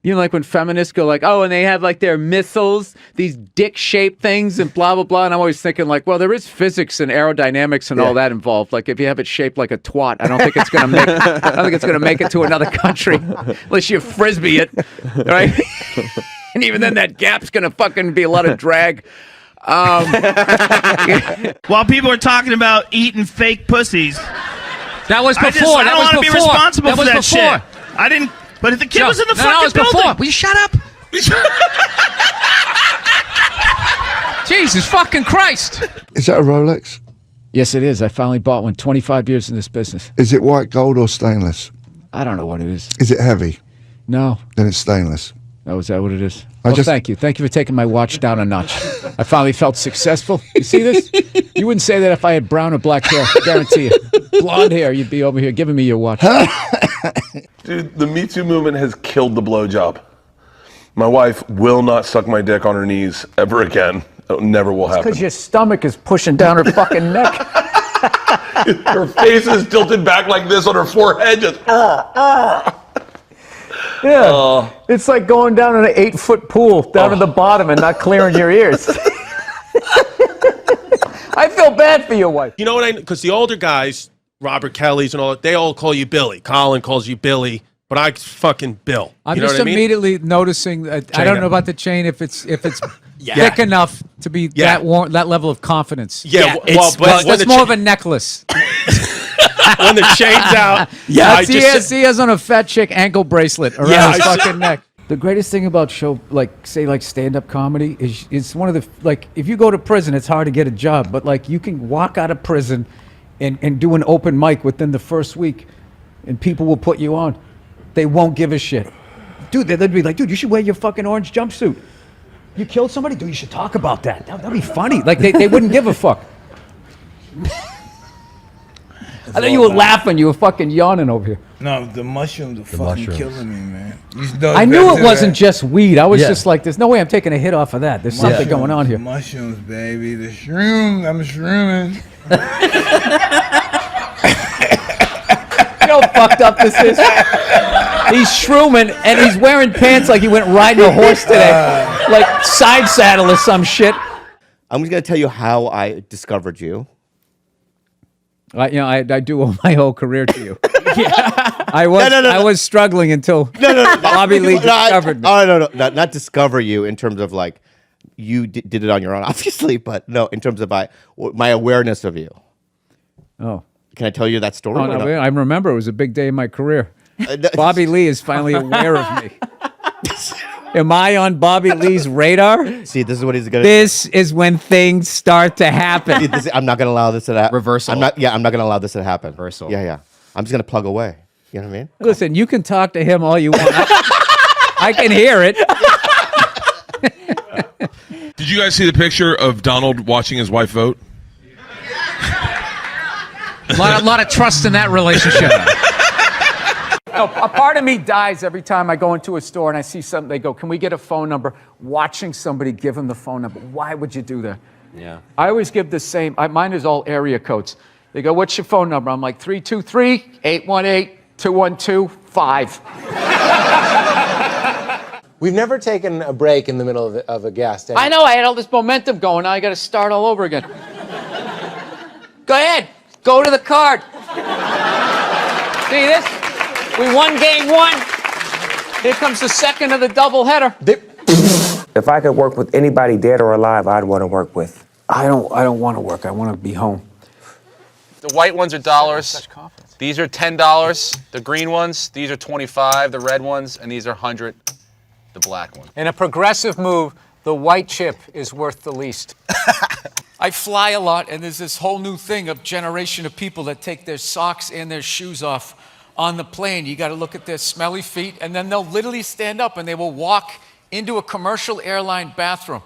You know, like when feminists go like, oh, and they have like their missiles, these dick-shaped things and blah, blah, blah. And I'm always thinking like, well, there is physics and aerodynamics and all that involved. Like if you have it shaped like a twat, I don't think it's going to make it to another country unless you Frisbee it, right? And even then that gap's going to fucking be a lot of drag. While people are talking about eating fake pussies. That was before. I don't want to be responsible for that shit. I didn't... But if the kid was in the fucking building. Before. Will you shut up? Jesus fucking Christ. Is that a Rolex? Yes, it is. I finally bought one. 25 years in this business. Is it white gold or stainless? I don't know what it is. Is it heavy? No. Then it's stainless. Oh, is that what it is? Well, thank you. Thank you for taking my watch down a notch. I finally felt successful. You see this? You wouldn't say that if I had brown or black hair. I guarantee you. Blonde hair, you'd be over here giving me your watch. Dude, the Me Too movement has killed the blowjob. My wife will not suck my dick on her knees ever again. It never will happen. Because your stomach is pushing down her fucking neck. Her face is tilted back like this on her forehead, just Yeah, it's like going down in an 8-foot pool down at the bottom and not clearing your ears. I feel bad for your wife. You know what because the older guys, Robert Kelly's and all that, they all call you Billy. Colin calls you Billy, but I fucking Bill. I'm you know just what I mean? immediately noticing that I don't know about the chain if it's Yeah. thick enough to be that level of confidence. Yeah, but that's more of a necklace. When the chain's out. Yeah, he has on a fat chick ankle bracelet around his fucking neck. The greatest thing about stand-up comedy is it's one of the, if you go to prison, it's hard to get a job, but you can walk out of prison and do an open mic within the first week and people will put you on. They won't give a shit. Dude, they'd be like, dude, you should wear your fucking orange jumpsuit. You killed somebody? Dude, you should talk about that. That'd be funny. They wouldn't give a fuck. I thought you were laughing. You were fucking yawning over here. No, the mushrooms are fucking killing me, man. I knew it wasn't just weed. I was just like, there's no way I'm taking a hit off of that. There's something going on here. Mushrooms, baby. The shrooms. I'm shrooming. You know how fucked up this is? He's shrooming, and he's wearing pants like he went riding a horse today. Like side saddle or some shit. I'm just going to tell you how I discovered you. I do owe my whole career to you. I was struggling until Bobby Lee discovered me. Oh, no, not discover you in terms of you did it on your own, obviously, but no, in terms of my awareness of you. Oh. Can I tell you that story? Oh, no, I remember it was a big day in my career. Bobby Lee is finally aware of me. Am I on Bobby Lee's radar? See, this is what he's going to... This is when things start to happen. I'm not going to allow this to happen. Reversal. I'm not going to allow this to happen. Reversal. Yeah. I'm just going to plug away. You know what I mean? Listen, you can talk to him all you want. I can hear it. Did you guys see the picture of Donald watching his wife vote? A lot of trust in that relationship. A part of me dies every time I go into a store and I see something. They go, "Can we get a phone number?" Watching somebody give them the phone number. Why would you do that? Yeah. I always give the same. Mine is all area codes. They go, "What's your phone number?" I'm like 323-818-212-5. We've never taken a break in the middle of a gas station. I know. I had all this momentum going. Now I got to start all over again. Go ahead. Go to the card. See this? We won game one. Here comes the second of the doubleheader. If I could work with anybody dead or alive, I'd want to work with. I don't want to work. I want to be home. The white ones are dollars. These are $10. The green ones, these are 25. The red ones, and these are 100. The black one. In a progressive move, the white chip is worth the least. I fly a lot, and there's this whole new thing of generation of people that take their socks and their shoes off on the plane. You got to look at their smelly feet, and then they'll literally stand up and they will walk into a commercial airline bathroom.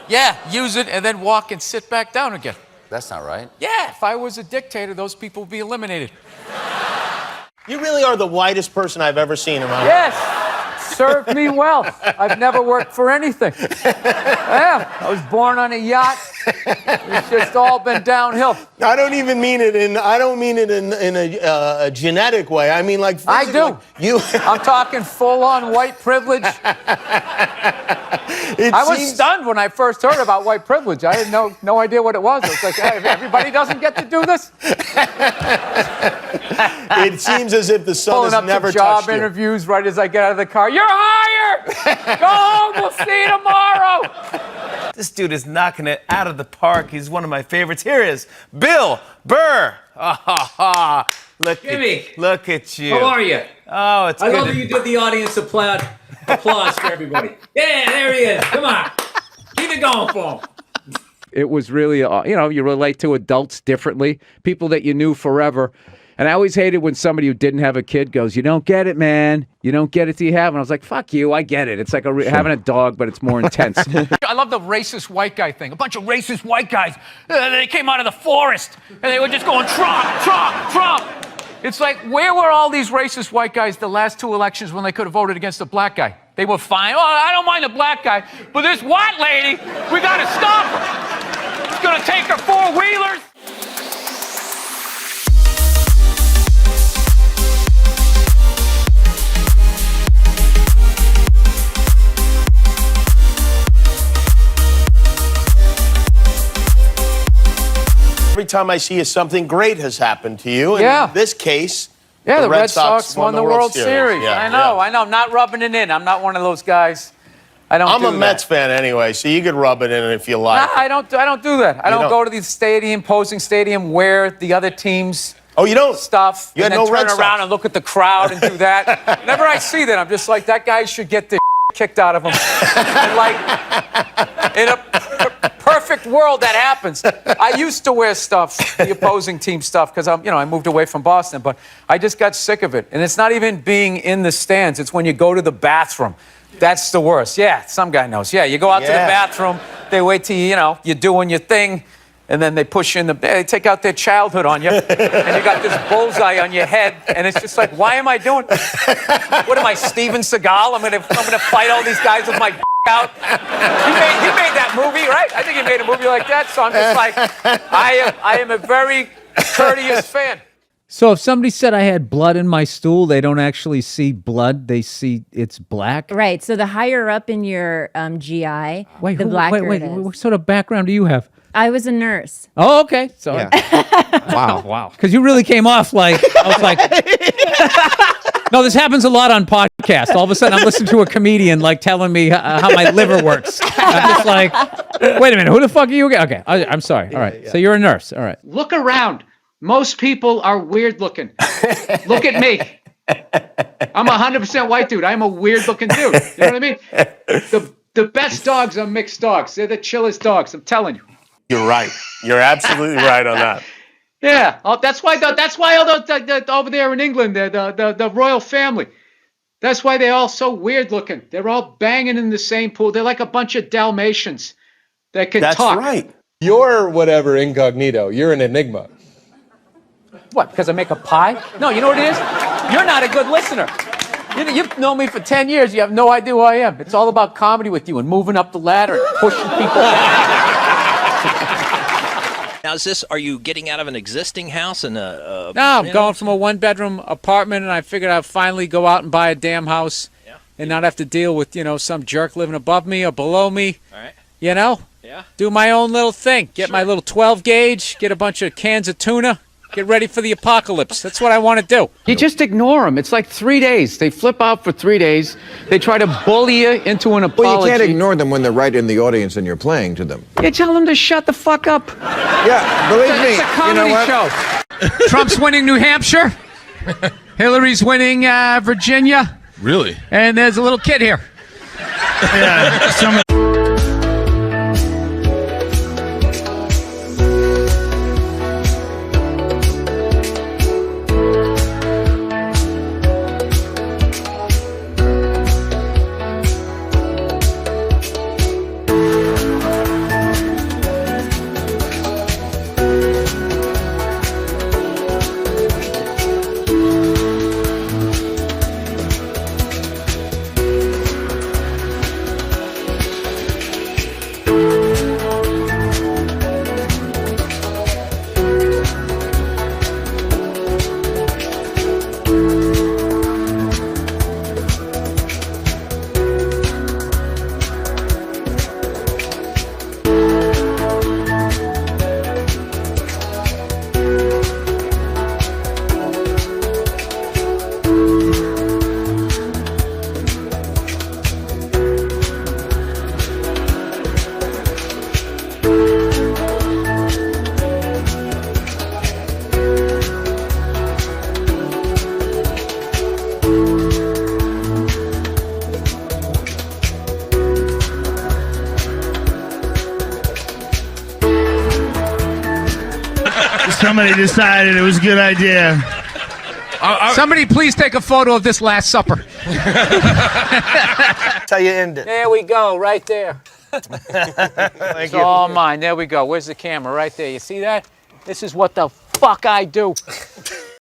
Yeah, use it and then walk and sit back down again. That's not right. Yeah, if I was a dictator, those people would be eliminated. You really are the whitest person I've ever seen around. Yes, served me well. I've never worked for anything. I was born on a yacht. It's just all been downhill. I don't even mean it in. I don't mean it in a genetic way. I mean like. I do. I'm talking full-on white privilege. I was stunned when I first heard about white privilege. I had no idea what it was. I was like, hey, everybody doesn't get to do this. It seems as if the sun Pulling has up never to job touched you. interviews right as I get out of the car. You're hired. Go home. We'll see you tomorrow. This dude is knocking it out of the park. He's one of my favorites. Here is Bill Burr. Look at you. How are you? Oh, it's I good. love that you did the audience applause for everybody. Yeah, there he is. Come on. Keep it going for him. It was really, you relate to adults differently, people that you knew forever. And I always hated when somebody who didn't have a kid goes, you don't get it, man. You don't get it till you have. And I was like, fuck you, I get it. It's like having a dog, but it's more intense. I love the racist white guy thing. A bunch of racist white guys. They came out of the forest, and they were just going, Trump, Trump, Trump. It's like, where were all these racist white guys the last 2 elections when they could have voted against a black guy? They were fine. Oh, I don't mind the black guy, but this white lady, we got to stop her. It's going to take her 4-wheelers. Every time I see you, something great has happened to you. And in this case, the Red Sox won the World Series. Yeah, I know. I'm not rubbing it in. I'm not one of those guys. I'm a Mets fan anyway, so you could rub it in if you like. I don't do that. I don't go to the stadium, posing stadium, wear the other team's stuff, You and had then no Red turn around Sox. and look at the crowd and do that. Whenever I see that, I'm just like, that guy should get the kicked out of him. And like, in a perfect world, that happens. I used to wear stuff, the opposing team stuff, because I moved away from Boston, but I just got sick of it. And it's not even being in the stands. It's when you go to the bathroom. That's the worst. Yeah, some guy knows. Yeah, you go out to the bathroom, they wait till you're doing your thing, and then they push you in they take out their childhood on you, and you got this bullseye on your head, and it's just like, why am I doing? What am I, Steven Seagal? I'm gonna fight all these guys with my out. You made that movie, right? I think you made a movie like that. So I'm just like, I am a very courteous fan. So if somebody said I had blood in my stool, they don't actually see blood; they see it's black. Right. So the higher up in your GI, the blacker it is. What sort of background do you have? I was a nurse. Oh, okay. So wow. Because you really came off like I was like. No, this happens a lot on podcasts. All of a sudden, I'm listening to a comedian like telling me how my liver works. I'm just like, wait a minute, who the fuck are you again? Okay, I'm sorry. All right, so you're a nurse. All right. Look around. Most people are weird looking. Look at me. I'm 100% white dude. I'm a weird looking dude. You know what I mean? The best dogs are mixed dogs. They're the chillest dogs. I'm telling you. You're right. You're absolutely right on that. Yeah, that's why all over there in England, the royal family. That's why they're all so weird looking. They're all banging in the same pool. They're like a bunch of Dalmatians that can talk. That's right. You're whatever incognito. You're an enigma. What, because I make a pie? No, you know what it is? You're not a good listener. You've known me for 10 years. You have no idea who I am. It's all about comedy with you and moving up the ladder and pushing people down. Now, are you getting out of an existing house and No, I'm going from a one-bedroom apartment, and I figured I'd finally go out and buy a damn house and not have to deal with, some jerk living above me or below me. All right. Yeah. Do my own little thing. Get my little 12 gauge, get a bunch of cans of tuna, get ready for the apocalypse. That's what I want to do. You just ignore them. It's like 3 days. They flip out for 3 days. They try to bully you into an apology. Well, you can't ignore them when they're right in the audience and you're playing to them. You tell them to shut the fuck up. Yeah, believe me. It's a comedy you know what? show. Trump's winning New Hampshire. Hillary's winning Virginia. Really? And there's a little kid here. Yeah, Somebody decided it was a good idea. Somebody please take a photo of this Last Supper. That's how you end it. There we go, right there. Thank It's you. all mine. There we go. Where's the camera? Right there. You see that? This is what the fuck I do.